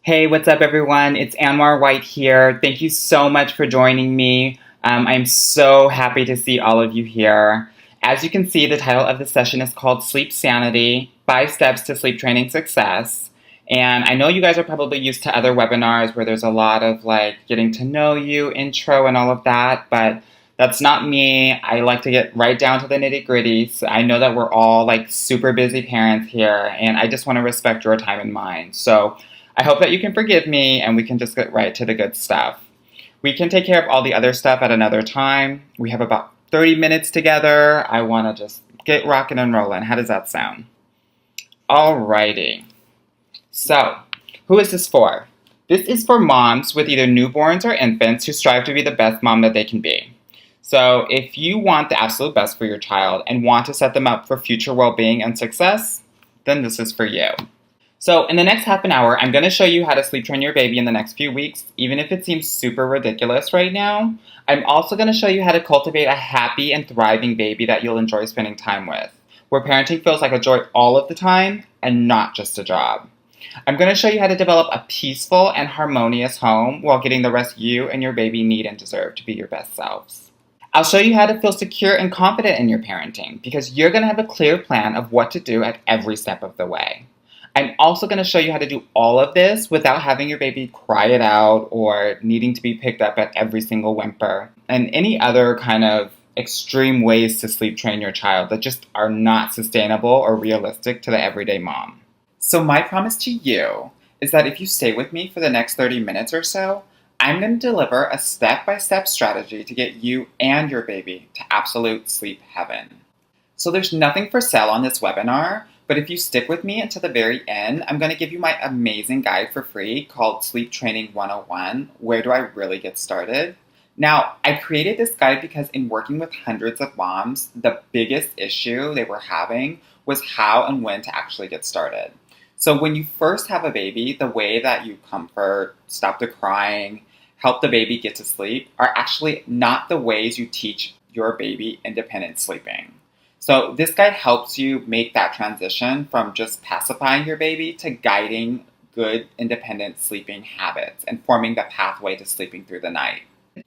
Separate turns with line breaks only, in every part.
Hey, what's up, everyone? It's Anwar White here. Thank you so much for joining me. I'm so happy to see all of you here. As you can see, the title of the session is called Sleep Sanity: 5 Steps to Sleep Training Success. And I know you guys are probably used to other webinars where there's a lot of like getting to know you, intro, and all of that, but that's not me. I like to get right down to the nitty gritty. So I know that we're all like super busy parents here, and I just want to respect your time and mine. So I hope that you can forgive me and we can just get right to the good stuff. We can take care of all the other stuff at another time. We have about 30 minutes together. I want to just get rocking and rolling. How does that sound? Alrighty. So, who is this for? This is for moms with either newborns or infants who strive to be the best mom that they can be. So, if you want the absolute best for your child and want to set them up for future well-being and success, then this is for you. So in the next half an hour, I'm going to show you how to sleep train your baby in the next few weeks, even if it seems super ridiculous right now. I'm also going to show you how to cultivate a happy and thriving baby that you'll enjoy spending time with, where parenting feels like a joy all of the time and not just a job. I'm going to show you how to develop a peaceful and harmonious home while getting the rest you and your baby need and deserve to be your best selves. I'll show you how to feel secure and confident in your parenting because you're going to have a clear plan of what to do at every step of the way. I'm also going to show you how to do all of this without having your baby cry it out or needing to be picked up at every single whimper and any other kind of extreme ways to sleep train your child that just are not sustainable or realistic to the everyday mom. So my promise to you is that if you stay with me for the next 30 minutes or so, I'm going to deliver a step-by-step strategy to get you and your baby to absolute sleep heaven. So there's nothing for sale on this webinar, but if you stick with me until the very end, I'm going to give you my amazing guide for free called Sleep Training 101, Where Do I Really Get Started? Now, I created this guide because in working with hundreds of moms, the biggest issue they were having was how and when to actually get started. So when you first have a baby, the way that you comfort, stop the crying, help the baby get to sleep are actually not the ways you teach your baby independent sleeping. So this guide helps you make that transition from just pacifying your baby to guiding good independent sleeping habits and forming the pathway to sleeping through the night.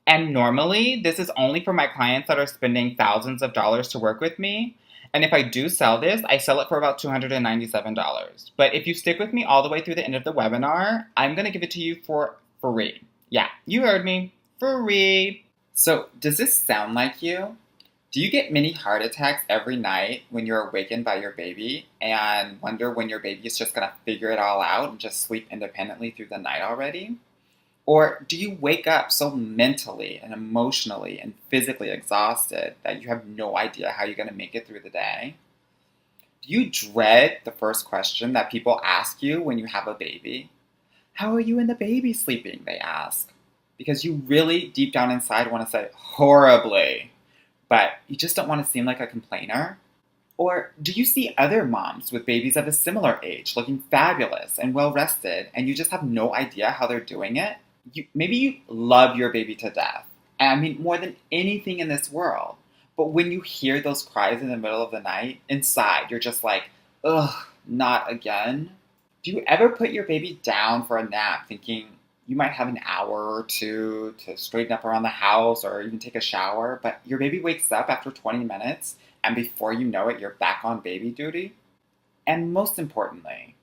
And normally, this is only for my clients that are spending thousands of dollars to work with me. And if I do sell this, I sell it for about $297. But if you stick with me all the way through the end of the webinar, I'm going to give it to you for free. Yeah, you heard me. Free. So does this sound like you? Do you get mini heart attacks every night when you're awakened by your baby and wonder when your baby is just going to figure it all out and just sleep independently through the night already? Or do you wake up so mentally and emotionally and physically exhausted that you have no idea how you're going to make it through the day? Do you dread the first question that people ask you when you have a baby? How are you and the baby sleeping, they ask. Because you really, deep down inside, want to say, horribly. But you just don't want to seem like a complainer? Or do you see other moms with babies of a similar age looking fabulous and well-rested and you just have no idea how they're doing it? Maybe you love your baby to death. I mean, more than anything in this world. But when you hear those cries in the middle of the night, inside, you're just like, ugh, not again. Do you ever put your baby down for a nap thinking, you might have an hour or two to straighten up around the house or even take a shower, but your baby wakes up after 20 minutes and before you know it, you're back on baby duty? And most importantly,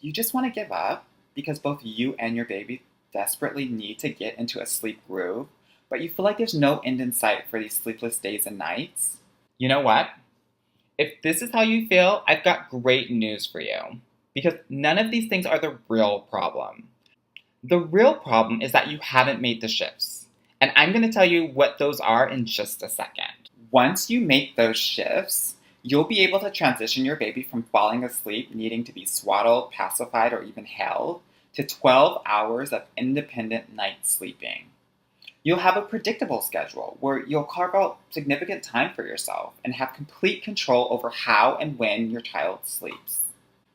do you just want to give up because both you and your baby desperately need to get into a sleep groove, but you feel like there's no end in sight for these sleepless days and nights? You know what? If this is how you feel, I've got great news for you, because none of these things are the real problem. The real problem is that you haven't made the shifts. And I'm going to tell you what those are in just a second. Once you make those shifts, you'll be able to transition your baby from falling asleep needing to be swaddled, pacified, or even held, to 12 hours of independent night sleeping. You'll have a predictable schedule where you'll carve out significant time for yourself and have complete control over how and when your child sleeps.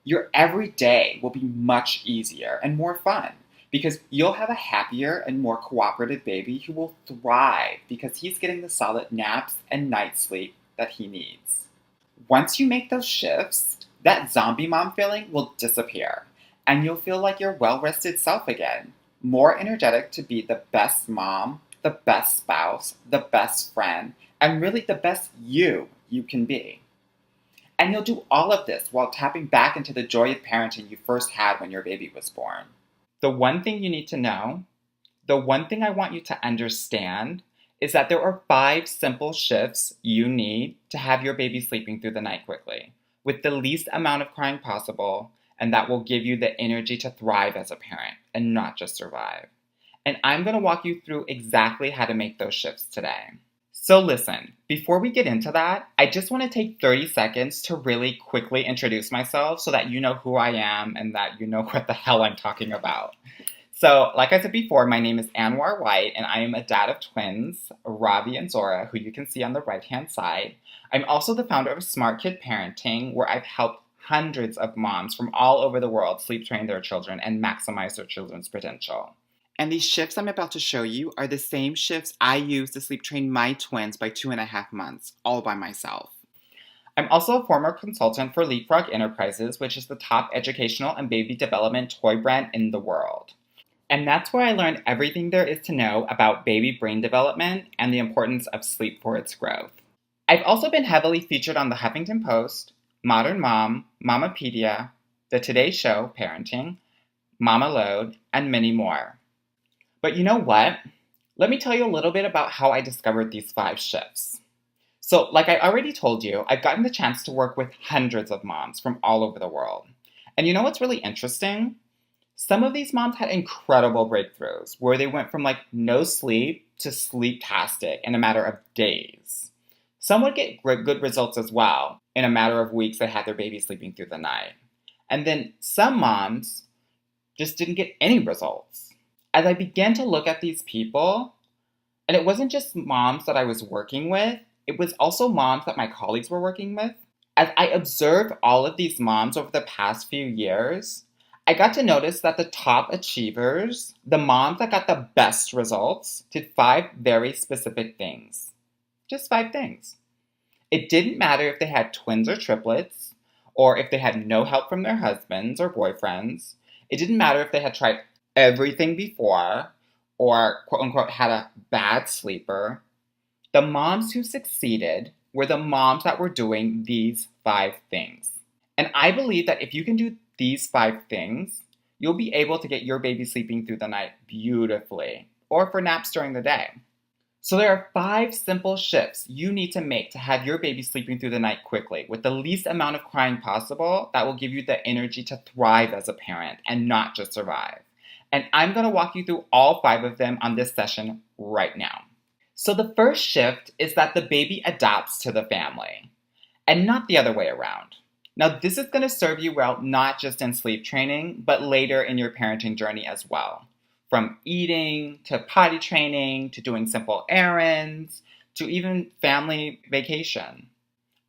Your every day will be much easier and more fun, because you'll have a happier and more cooperative baby who will thrive because he's getting the solid naps and night sleep that he needs. Once you make those shifts, that zombie mom feeling will disappear, and you'll feel like your well-rested self again, more energetic to be the best mom, the best spouse, the best friend, and really the best you can be. And you'll do all of this while tapping back into the joy of parenting you first had when your baby was born. The one thing you need to know, the one thing I want you to understand, is that there are 5 simple shifts you need to have your baby sleeping through the night quickly, with the least amount of crying possible, and that will give you the energy to thrive as a parent and not just survive. And I'm going to walk you through exactly how to make those shifts today. So listen, before we get into that, I just want to take 30 seconds to really quickly introduce myself so that you know who I am and that you know what the hell I'm talking about. So, like I said before, my name is Anwar White, and I am a dad of twins, Ravi and Zora, who you can see on the right-hand side. I'm also the founder of Smart Kid Parenting, where I've helped hundreds of moms from all over the world sleep train their children and maximize their children's potential. And these shifts I'm about to show you are the same shifts I used to sleep train my twins by 2.5 months, all by myself. I'm also a former consultant for Leapfrog Enterprises, which is the top educational and baby development toy brand in the world. And that's where I learned everything there is to know about baby brain development and the importance of sleep for its growth. I've also been heavily featured on the Huffington Post, Modern Mom, Mamapedia, The Today Show, Parenting, Mama Load, and many more. But you know what? Let me tell you a little bit about how I discovered these 5 shifts. So, like I already told you, I've gotten the chance to work with hundreds of moms from all over the world. And you know what's really interesting? Some of these moms had incredible breakthroughs where they went from no sleep to sleep-tastic in a matter of days. Some would get good results as well. In a matter of weeks, they had their baby sleeping through the night. And then some moms just didn't get any results. As I began to look at these people, and it wasn't just moms that I was working with, it was also moms that my colleagues were working with. As I observed all of these moms over the past few years, I got to notice that the top achievers, the moms that got the best results, did 5 very specific things. Just 5 things. It didn't matter if they had twins or triplets, or if they had no help from their husbands or boyfriends. It didn't matter if they had tried everything before, or quote unquote had a bad sleeper. The moms who succeeded were the moms that were doing these 5 things. And I believe that if you can do these 5 things, you'll be able to get your baby sleeping through the night beautifully, or for naps during the day. So there are 5 simple shifts you need to make to have your baby sleeping through the night quickly with the least amount of crying possible that will give you the energy to thrive as a parent and not just survive. And I'm going to walk you through all 5 of them on this session right now. So the first shift is that the baby adapts to the family and not the other way around. Now, this is going to serve you well not just in sleep training, but later in your parenting journey as well. From eating, to potty training, to doing simple errands, to even family vacation.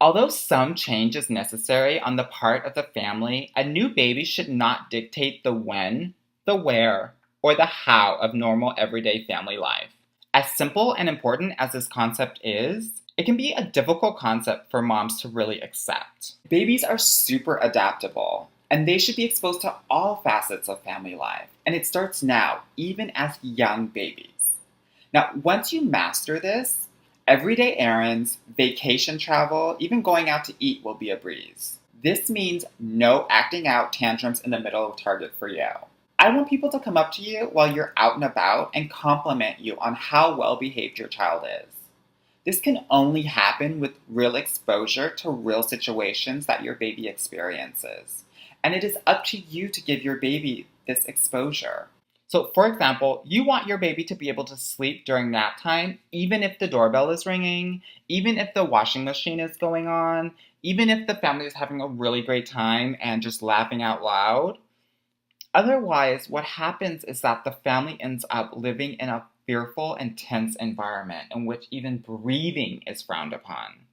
Although some change is necessary on the part of the family, a new baby should not dictate the when, the where, or the how of normal everyday family life. As simple and important as this concept is, it can be a difficult concept for moms to really accept. Babies are super adaptable, and they should be exposed to all facets of family life. And it starts now, even as young babies. Now, once you master this, everyday errands, vacation travel, even going out to eat will be a breeze. This means no acting out tantrums in the middle of Target for you. I want people to come up to you while you're out and about and compliment you on how well behaved your child is. This can only happen with real exposure to real situations that your baby experiences. And it is up to you to give your baby this exposure. So, for example, you want your baby to be able to sleep during nap time, even if the doorbell is ringing, even if the washing machine is going on, even if the family is having a really great time and just laughing out loud. Otherwise, what happens is that the family ends up living in a fearful and tense environment in which even breathing is frowned upon.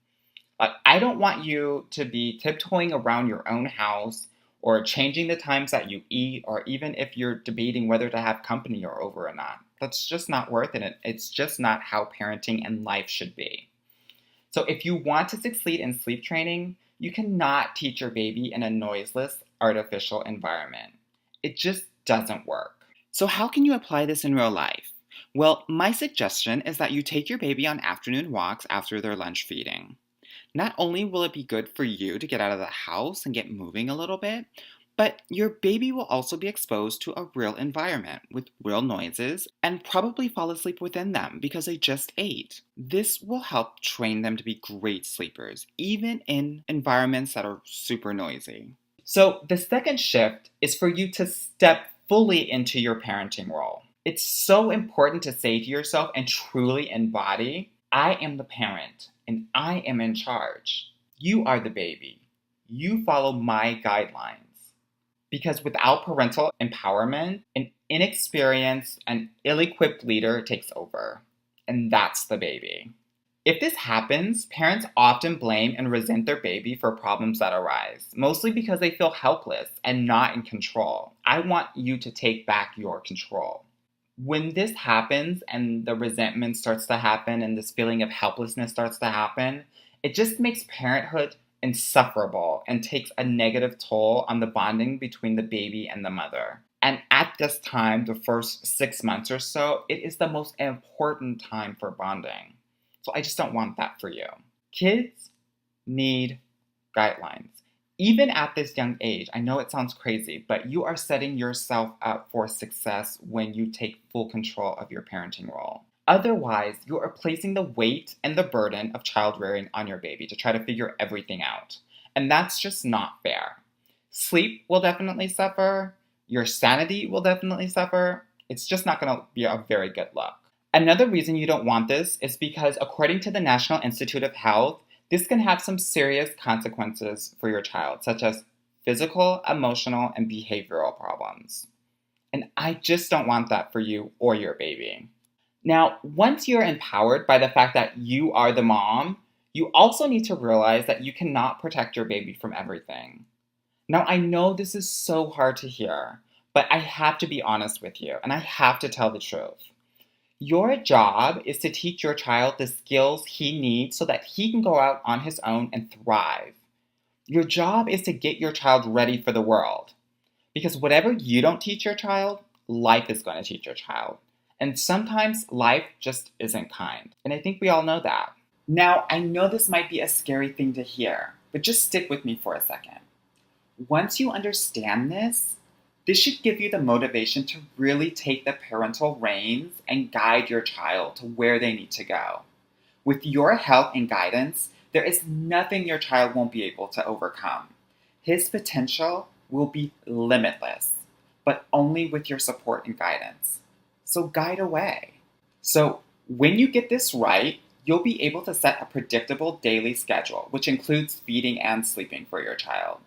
I don't want you to be tiptoeing around your own house or changing the times that you eat, or even if you're debating whether to have company or over or not. That's just not worth it. It's just not how parenting and life should be. So if you want to succeed in sleep training, you cannot teach your baby in a noiseless, artificial environment. It just doesn't work. So how can you apply this in real life? Well, my suggestion is that you take your baby on afternoon walks after their lunch feeding. Not only will it be good for you to get out of the house and get moving a little bit, but your baby will also be exposed to a real environment with real noises and probably fall asleep within them because they just ate. This will help train them to be great sleepers, even in environments that are super noisy. So, the second shift is for you to step fully into your parenting role. It's so important to say to yourself and truly embody, I am the parent and I am in charge. You are the baby. You follow my guidelines. Because without parental empowerment, an inexperienced and ill equipped leader takes over. And that's the baby. If this happens, parents often blame and resent their baby for problems that arise, mostly because they feel helpless and not in control. I want you to take back your control. When this happens and the resentment starts to happen and this feeling of helplessness starts to happen, it just makes parenthood insufferable and takes a negative toll on the bonding between the baby and the mother. And at this time, the first 6 months or so, it is the most important time for bonding. So I just don't want that for you. Kids need guidelines. Even at this young age, I know it sounds crazy, but you are setting yourself up for success when you take full control of your parenting role. Otherwise, you are placing the weight and the burden of child rearing on your baby to try to figure everything out. And that's just not fair. Sleep will definitely suffer. Your sanity will definitely suffer. It's just not going to be a very good look. Another reason you don't want this is because, according to the National Institute of Health, this can have some serious consequences for your child, such as physical, emotional, and behavioral problems. And I just don't want that for you or your baby. Now, once you're empowered by the fact that you are the mom, you also need to realize that you cannot protect your baby from everything. Now, I know this is so hard to hear, but I have to be honest with you, and I have to tell the truth. Your job is to teach your child the skills he needs so that he can go out on his own and thrive. Your job is to get your child ready for the world. Because whatever you don't teach your child, life is going to teach your child. And sometimes life just isn't kind. And I think we all know that. Now, I know this might be a scary thing to hear, but just stick with me for a second. Once you understand this should give you the motivation to really take the parental reins and guide your child to where they need to go. With your help and guidance, there is nothing your child won't be able to overcome. His potential will be limitless, but only with your support and guidance. So guide away. So when you get this right, you'll be able to set a predictable daily schedule, which includes feeding and sleeping for your child.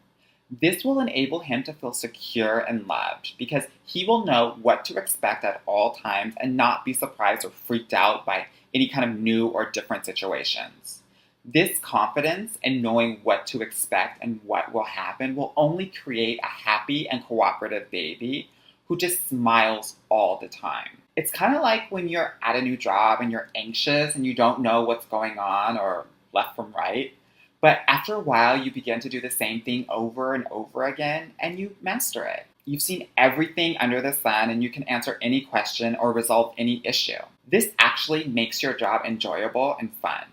This will enable him to feel secure and loved because he will know what to expect at all times and not be surprised or freaked out by any kind of new or different situations. This confidence in knowing what to expect and what will happen will only create a happy and cooperative baby who just smiles all the time. It's kind of like when you're at a new job and you're anxious and you don't know what's going on or left from right. But after a while, you begin to do the same thing over and over again, and you master it. You've seen everything under the sun, and you can answer any question or resolve any issue. This actually makes your job enjoyable and fun.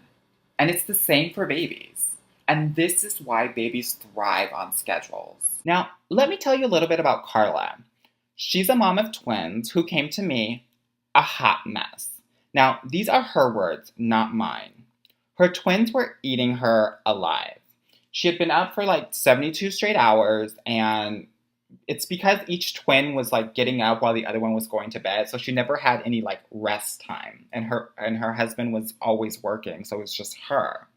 And it's the same for babies. And this is why babies thrive on schedules. Now, let me tell you a little bit about Carla. She's a mom of twins who came to me a hot mess. Now, these are her words, not mine. Her twins were eating her alive. She had been up for like 72 straight hours, and it's because each twin was like getting up while the other one was going to bed, so she never had any like rest time. And her husband was always working, so it was just her.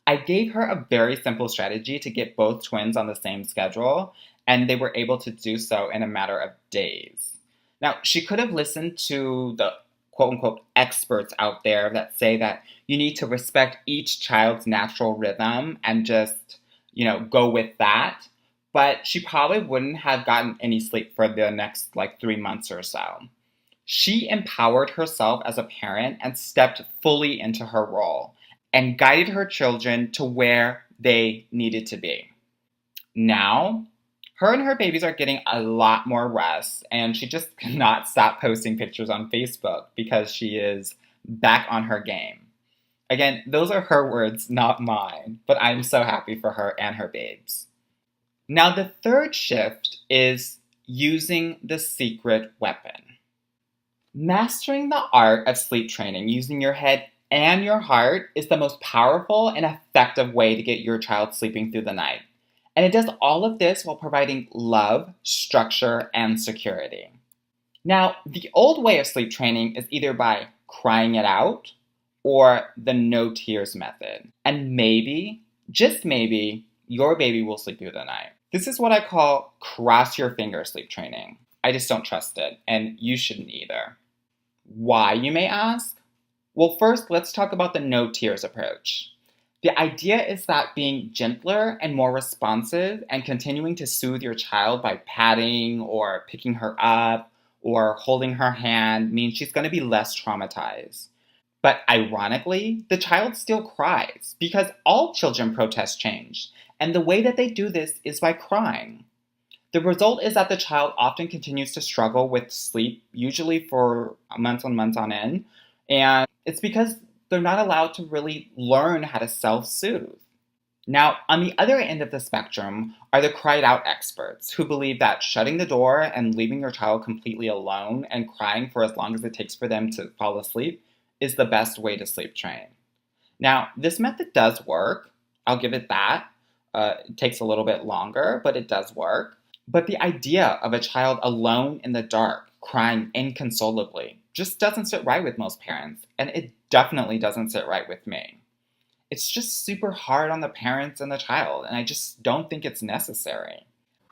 I gave her a very simple strategy to get both twins on the same schedule, and they were able to do so in a matter of days. Now, she could have listened to the quote-unquote experts out there that say that you need to respect each child's natural rhythm and just, go with that. But she probably wouldn't have gotten any sleep for the next 3 months or so. She empowered herself as a parent and stepped fully into her role and guided her children to where they needed to be. Now, Her and her babies are getting a lot more rest, and she just cannot stop posting pictures on Facebook because she is back on her game. Again, those are her words, not mine, but I'm so happy for her and her babes. Now, the third shift is using the secret weapon. Mastering the art of sleep training using your head and your heart is the most powerful and effective way to get your child sleeping through the night. And it does all of this while providing love, structure, and security. Now, the old way of sleep training is either by crying it out or the no tears method. And maybe, just maybe, your baby will sleep through the night. This is what I call cross your finger sleep training. I just don't trust it, and you shouldn't either. Why, you may ask? Well, first, let's talk about the no tears approach. The idea is that being gentler and more responsive and continuing to soothe your child by patting or picking her up or holding her hand means she's going to be less traumatized. But ironically, the child still cries because all children protest change, and the way that they do this is by crying. The result is that the child often continues to struggle with sleep, usually for months on end, and it's because they're not allowed to really learn how to self-soothe. Now, on the other end of the spectrum are the cried out experts who believe that shutting the door and leaving your child completely alone and crying for as long as it takes for them to fall asleep is the best way to sleep train. Now, this method does work. I'll give it that. It takes a little bit longer, but it does work. But the idea of a child alone in the dark, crying inconsolably, just doesn't sit right with most parents, and it definitely doesn't sit right with me. It's just super hard on the parents and the child, and I just don't think it's necessary.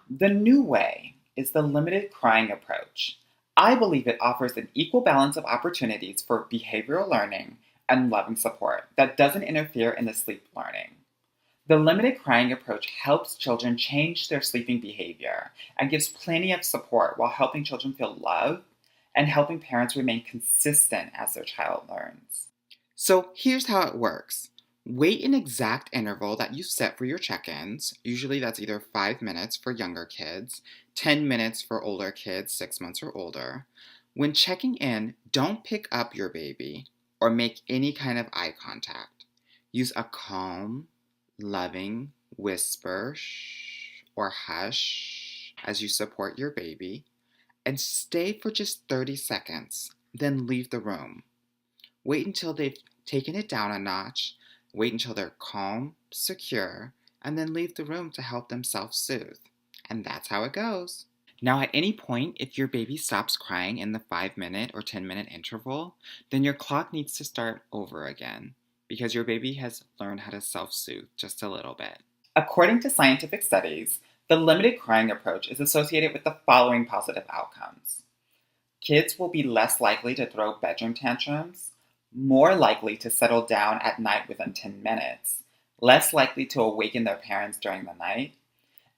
The new way is the limited crying approach. I believe it offers an equal balance of opportunities for behavioral learning and loving support that doesn't interfere in the sleep learning. The limited crying approach helps children change their sleeping behavior and gives plenty of support while helping children feel loved and helping parents remain consistent as their child learns. So here's how it works. Wait an exact interval that you set for your check-ins. Usually that's either 5 minutes for younger kids, 10 minutes for older kids, 6 months or older. When checking in, don't pick up your baby or make any kind of eye contact. Use a calm, loving whisper shh or hush as you support your baby, and stay for just 30 seconds, then leave the room. Wait until they've taken it down a notch, wait until they're calm, secure, and then leave the room to help them self-soothe. And that's how it goes. Now, at any point, if your baby stops crying in the 5-minute or 10-minute interval, then your clock needs to start over again, because your baby has learned how to self-soothe just a little bit. According to scientific studies, the limited crying approach is associated with the following positive outcomes. Kids will be less likely to throw bedroom tantrums, more likely to settle down at night within 10 minutes, less likely to awaken their parents during the night,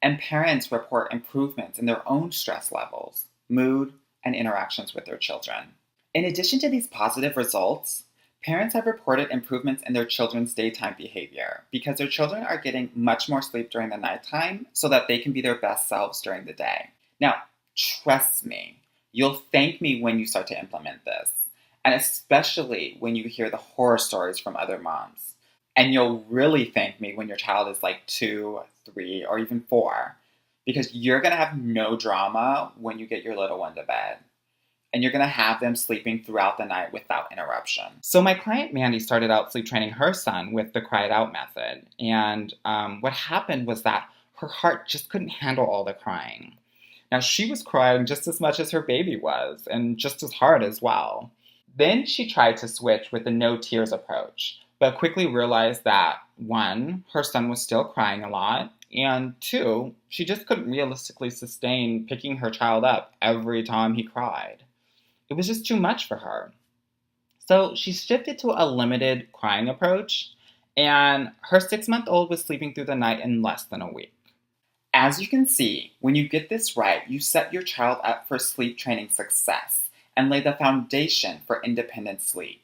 and parents report improvements in their own stress levels, mood, and interactions with their children. In addition to these positive results, parents have reported improvements in their children's daytime behavior because their children are getting much more sleep during the nighttime so that they can be their best selves during the day. Now, trust me, you'll thank me when you start to implement this, and especially when you hear the horror stories from other moms. And you'll really thank me when your child is like 2, 3, or even 4, because you're going to have no drama when you get your little one to bed. And you're going to have them sleeping throughout the night without interruption. So my client Mandy started out sleep training her son with the cry it out method. And what happened was that her heart just couldn't handle all the crying. Now she was crying just as much as her baby was, and just as hard as well. Then she tried to switch with the no tears approach, but quickly realized that 1, her son was still crying a lot, and 2, she just couldn't realistically sustain picking her child up every time he cried. It was just too much for her. So she shifted to a limited crying approach, and her 6-month-old was sleeping through the night in less than a week. As you can see, when you get this right, you set your child up for sleep training success and lay the foundation for independent sleep.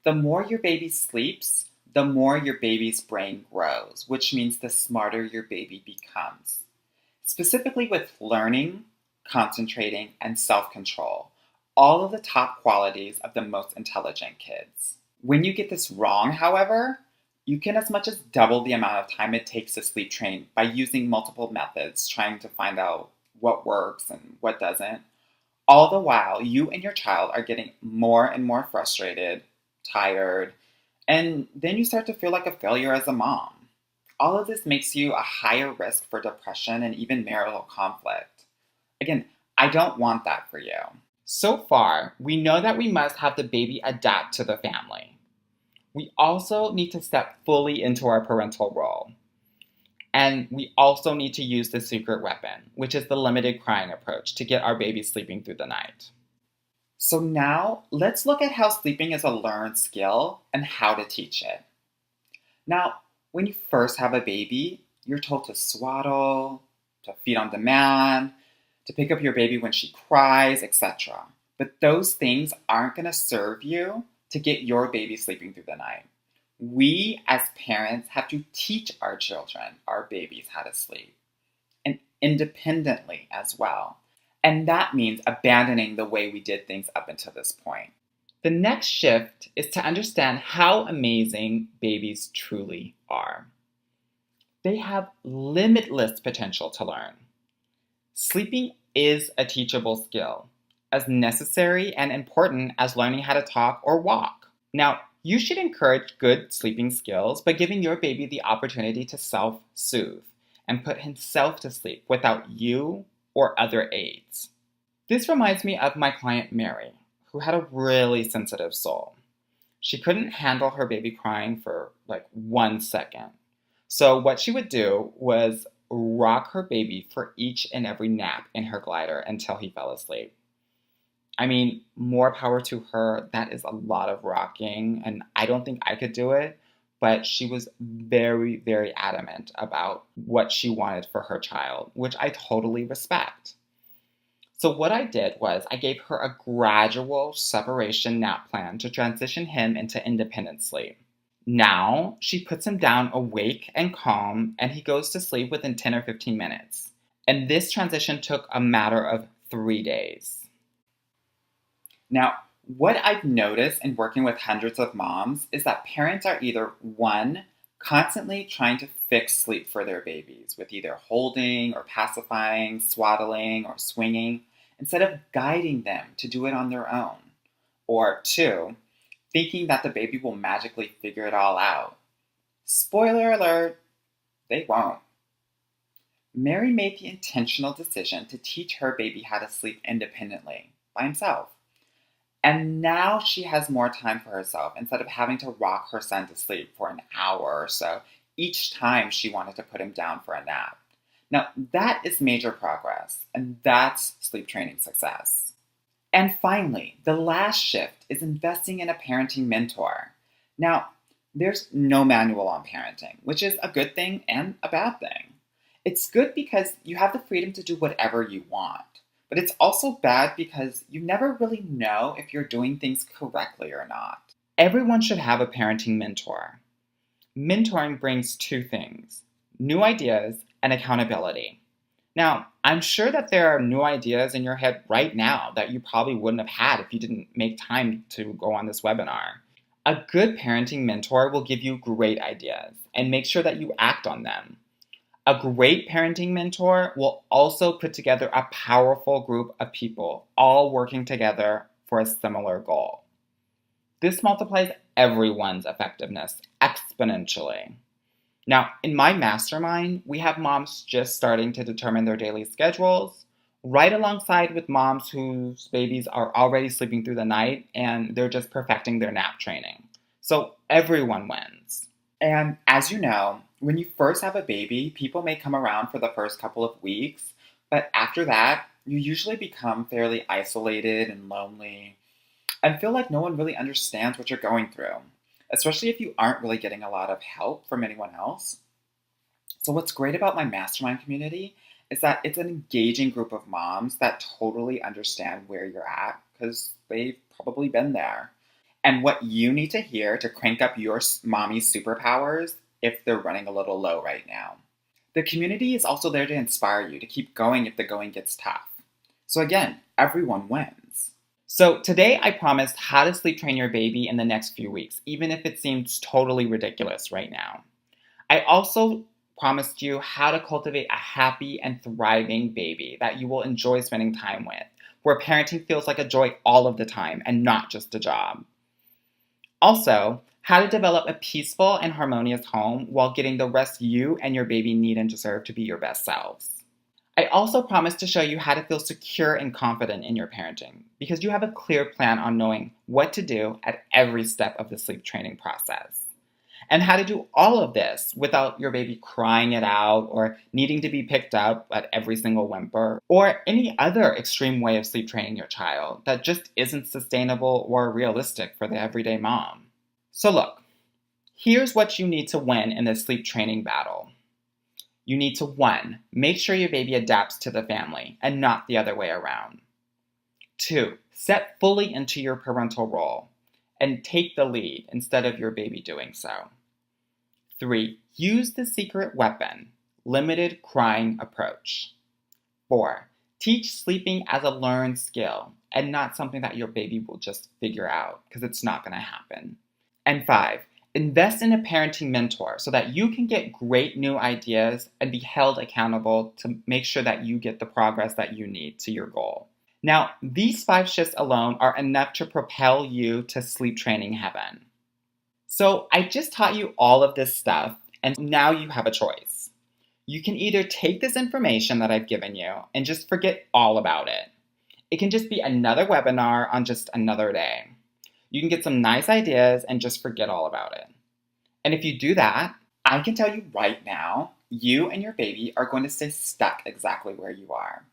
The more your baby sleeps, the more your baby's brain grows, which means the smarter your baby becomes. specifically with learning, concentrating, and self-control, all of the top qualities of the most intelligent kids. When you get this wrong, however, you can as much as double the amount of time it takes to sleep train by using multiple methods, trying to find out what works and what doesn't. All the while, you and your child are getting more and more frustrated, tired, and then you start to feel like a failure as a mom. All of this makes you a higher risk for depression and even marital conflict. Again, I don't want that for you. So far, we know that we must have the baby adapt to the family. We also need to step fully into our parental role. And we also need to use the secret weapon, which is the limited crying approach, to get our baby sleeping through the night. So now, let's look at how sleeping is a learned skill and how to teach it. Now, when you first have a baby, you're told to swaddle, to feed on demand, to pick up your baby when she cries, etc. But those things aren't going to serve you to get your baby sleeping through the night. We, as parents, have to teach our children, our babies, how to sleep, and independently as well. And that means abandoning the way we did things up until this point. The next shift is to understand how amazing babies truly are. They have limitless potential to learn. Sleeping is a teachable skill, as necessary and important as learning how to talk or walk. Now, you should encourage good sleeping skills by giving your baby the opportunity to self-soothe and put himself to sleep without you or other aids. This reminds me of my client Mary, who had a really sensitive soul. She couldn't handle her baby crying for like 1 second. So what she would do was rock her baby for each and every nap in her glider until he fell asleep. I mean, more power to her. That is a lot of rocking, and I don't think I could do it, but she was very, very adamant about what she wanted for her child, which I totally respect. So what I did was I gave her a gradual separation nap plan to transition him into independent sleep. Now, she puts him down awake and calm, and he goes to sleep within 10 or 15 minutes. And this transition took a matter of 3 days. Now, what I've noticed in working with hundreds of moms is that parents are either, one, constantly trying to fix sleep for their babies with either holding or pacifying, swaddling, or swinging, instead of guiding them to do it on their own. Or two, thinking that the baby will magically figure it all out. Spoiler alert, they won't. Mary made the intentional decision to teach her baby how to sleep independently, by himself. And now she has more time for herself instead of having to rock her son to sleep for an hour or so each time she wanted to put him down for a nap. Now, that is major progress, and that's sleep training success. And finally, the last shift is investing in a parenting mentor. Now, there's no manual on parenting, which is a good thing and a bad thing. It's good because you have the freedom to do whatever you want. But it's also bad because you never really know if you're doing things correctly or not. Everyone should have a parenting mentor. Mentoring brings two things: new ideas and accountability. Now, I'm sure that there are new ideas in your head right now that you probably wouldn't have had if you didn't make time to go on this webinar. A good parenting mentor will give you great ideas and make sure that you act on them. A great parenting mentor will also put together a powerful group of people, all working together for a similar goal. This multiplies everyone's effectiveness exponentially. Now, in my mastermind, we have moms just starting to determine their daily schedules, right alongside with moms whose babies are already sleeping through the night and they're just perfecting their nap training. So everyone wins. And as you know, when you first have a baby, people may come around for the first couple of weeks, but after that, you usually become fairly isolated and lonely and feel like no one really understands what you're going through, especially if you aren't really getting a lot of help from anyone else. So what's great about my mastermind community is that it's an engaging group of moms that totally understand where you're at because they've probably been there. And what you need to hear to crank up your mommy's superpowers if they're running a little low right now. The community is also there to inspire you to keep going if the going gets tough. So again, everyone wins. So today I promised how to sleep train your baby in the next few weeks, even if it seems totally ridiculous right now. I also promised you how to cultivate a happy and thriving baby that you will enjoy spending time with, where parenting feels like a joy all of the time and not just a job. Also, how to develop a peaceful and harmonious home while getting the rest you and your baby need and deserve to be your best selves. I also promised to show you how to feel secure and confident in your parenting because you have a clear plan on knowing what to do at every step of the sleep training process. And how to do all of this without your baby crying it out or needing to be picked up at every single whimper or any other extreme way of sleep training your child that just isn't sustainable or realistic for the everyday mom. So look, here's what you need to win in this sleep training battle. You need to 1. Make sure your baby adapts to the family and not the other way around. 2. Step fully into your parental role and take the lead instead of your baby doing so. 3. Use the secret weapon, limited crying approach. 4. Teach sleeping as a learned skill and not something that your baby will just figure out because it's not going to happen. And 5. Invest in a parenting mentor so that you can get great new ideas and be held accountable to make sure that you get the progress that you need to your goal. Now, these 5 shifts alone are enough to propel you to sleep training heaven. So I just taught you all of this stuff, and now you have a choice. You can either take this information that I've given you and just forget all about it. It can just be another webinar on just another day. You can get some nice ideas and just forget all about it. And if you do that, I can tell you right now, you and your baby are going to stay stuck exactly where you are.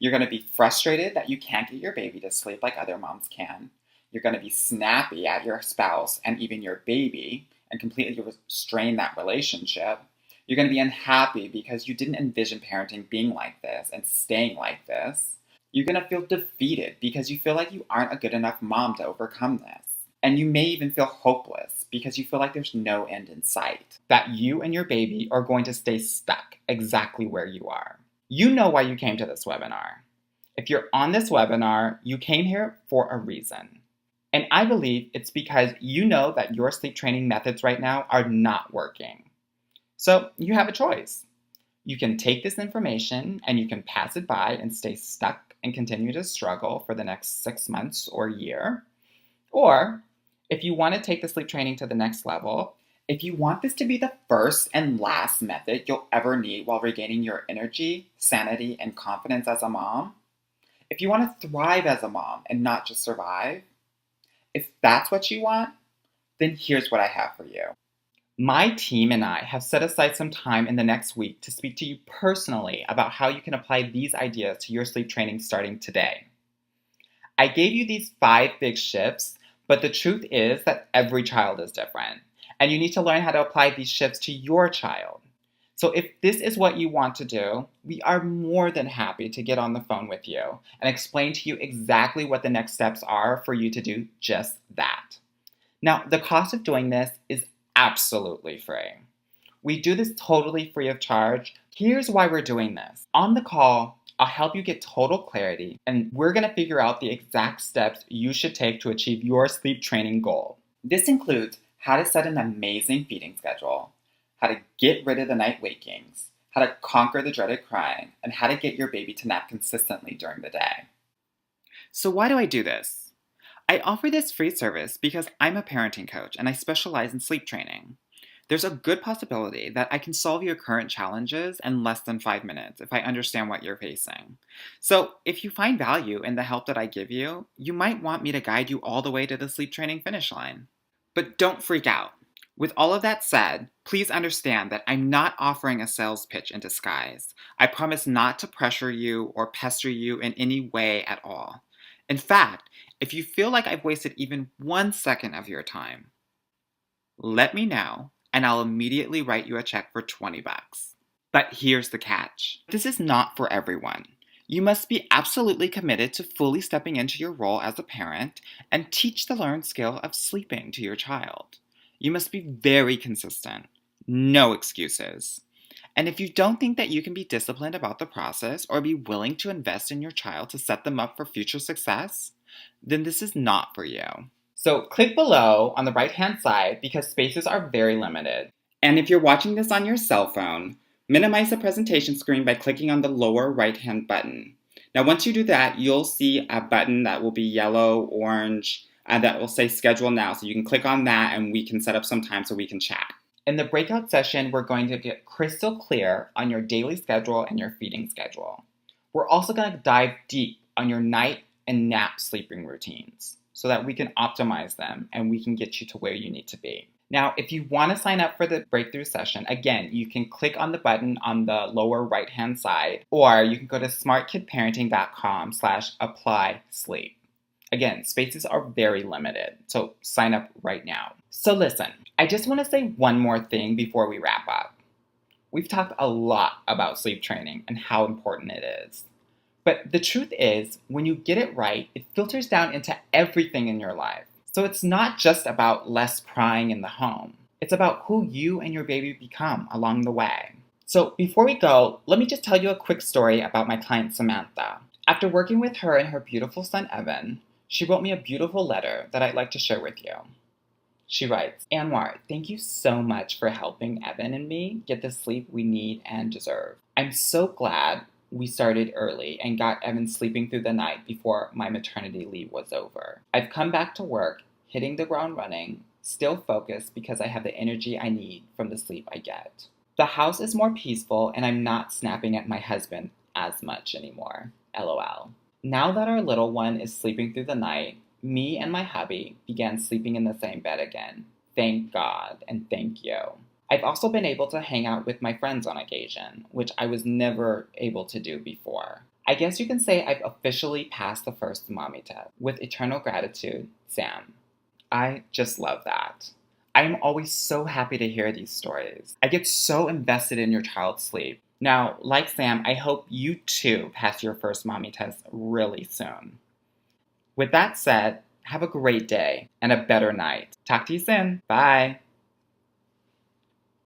You're going to be frustrated that you can't get your baby to sleep like other moms can. You're going to be snappy at your spouse and even your baby and completely strain that relationship. You're going to be unhappy because you didn't envision parenting being like this and staying like this. You're going to feel defeated because you feel like you aren't a good enough mom to overcome this. And you may even feel hopeless because you feel like there's no end in sight. That you and your baby are going to stay stuck exactly where you are. You know why you came to this webinar. If you're on this webinar, you came here for a reason. And I believe it's because you know that your sleep training methods right now are not working. So you have a choice. You can take this information and you can pass it by and stay stuck and continue to struggle for the next 6 months or year. Or if you want to take the sleep training to the next level, if you want this to be the first and last method you'll ever need while regaining your energy, sanity, and confidence as a mom, if you want to thrive as a mom and not just survive, if that's what you want, then here's what I have for you. My team and I have set aside some time in the next week to speak to you personally about how you can apply these ideas to your sleep training starting today. I gave you these 5 big shifts, but the truth is that every child is different, and you need to learn how to apply these shifts to your child. So if this is what you want to do, we are more than happy to get on the phone with you and explain to you exactly what the next steps are for you to do just that. Now, the cost of doing this is absolutely free. We do this totally free of charge. Here's why we're doing this. On the call, I'll help you get total clarity, and we're going to figure out the exact steps you should take to achieve your sleep training goal. This includes how to set an amazing feeding schedule, how to get rid of the night wakings, how to conquer the dreaded crying, and how to get your baby to nap consistently during the day. So why do I do this? I offer this free service because I'm a parenting coach and I specialize in sleep training. There's a good possibility that I can solve your current challenges in less than 5 minutes if I understand what you're facing. So if you find value in the help that I give you, you might want me to guide you all the way to the sleep training finish line. But don't freak out. With all of that said, please understand that I'm not offering a sales pitch in disguise. I promise not to pressure you or pester you in any way at all. In fact, if you feel like I've wasted even 1 second of your time, let me know and I'll immediately write you a check for $20. But here's the catch. This is not for everyone. You must be absolutely committed to fully stepping into your role as a parent and teach the learned skill of sleeping to your child. You must be very consistent. No excuses. And if you don't think that you can be disciplined about the process or be willing to invest in your child to set them up for future success, then this is not for you. So click below on the right-hand side because spaces are very limited. And if you're watching this on your cell phone, minimize the presentation screen by clicking on the lower right-hand button. Now, once you do that, you'll see a button that will be yellow, orange, that will say schedule now. So you can click on that and we can set up some time so we can chat. In the breakout session, we're going to get crystal clear on your daily schedule and your feeding schedule. We're also going to dive deep on your night and nap sleeping routines so that we can optimize them and we can get you to where you need to be. Now, if you want to sign up for the breakthrough session, again, you can click on the button on the lower right-hand side, or you can go to smartkidparenting.com/apply-sleep. Again, spaces are very limited, so sign up right now. So listen, I just want to say one more thing before we wrap up. We've talked a lot about sleep training and how important it is. But the truth is, when you get it right, it filters down into everything in your life. So it's not just about less crying in the home. It's about who you and your baby become along the way. So before we go, let me just tell you a quick story about my client Samantha. After working with her and her beautiful son Evan, she wrote me a beautiful letter that I'd like to share with you. She writes, Anwar, thank you so much for helping Evan and me get the sleep we need and deserve. I'm so glad we started early and got Evan sleeping through the night before my maternity leave was over. I've come back to work, hitting the ground running, still focused because I have the energy I need from the sleep I get. The house is more peaceful and I'm not snapping at my husband as much anymore. LOL. Now that our little one is sleeping through the night, me and my hubby began sleeping in the same bed again. Thank God and thank you. I've also been able to hang out with my friends on occasion, which I was never able to do before. I guess you can say I've officially passed the first mommy test. With eternal gratitude, Sam. I just love that. I am always so happy to hear these stories. I get so invested in your child's sleep. Now, like Sam, I hope you too pass your first mommy test really soon. With that said, have a great day and a better night. Talk to you soon. Bye.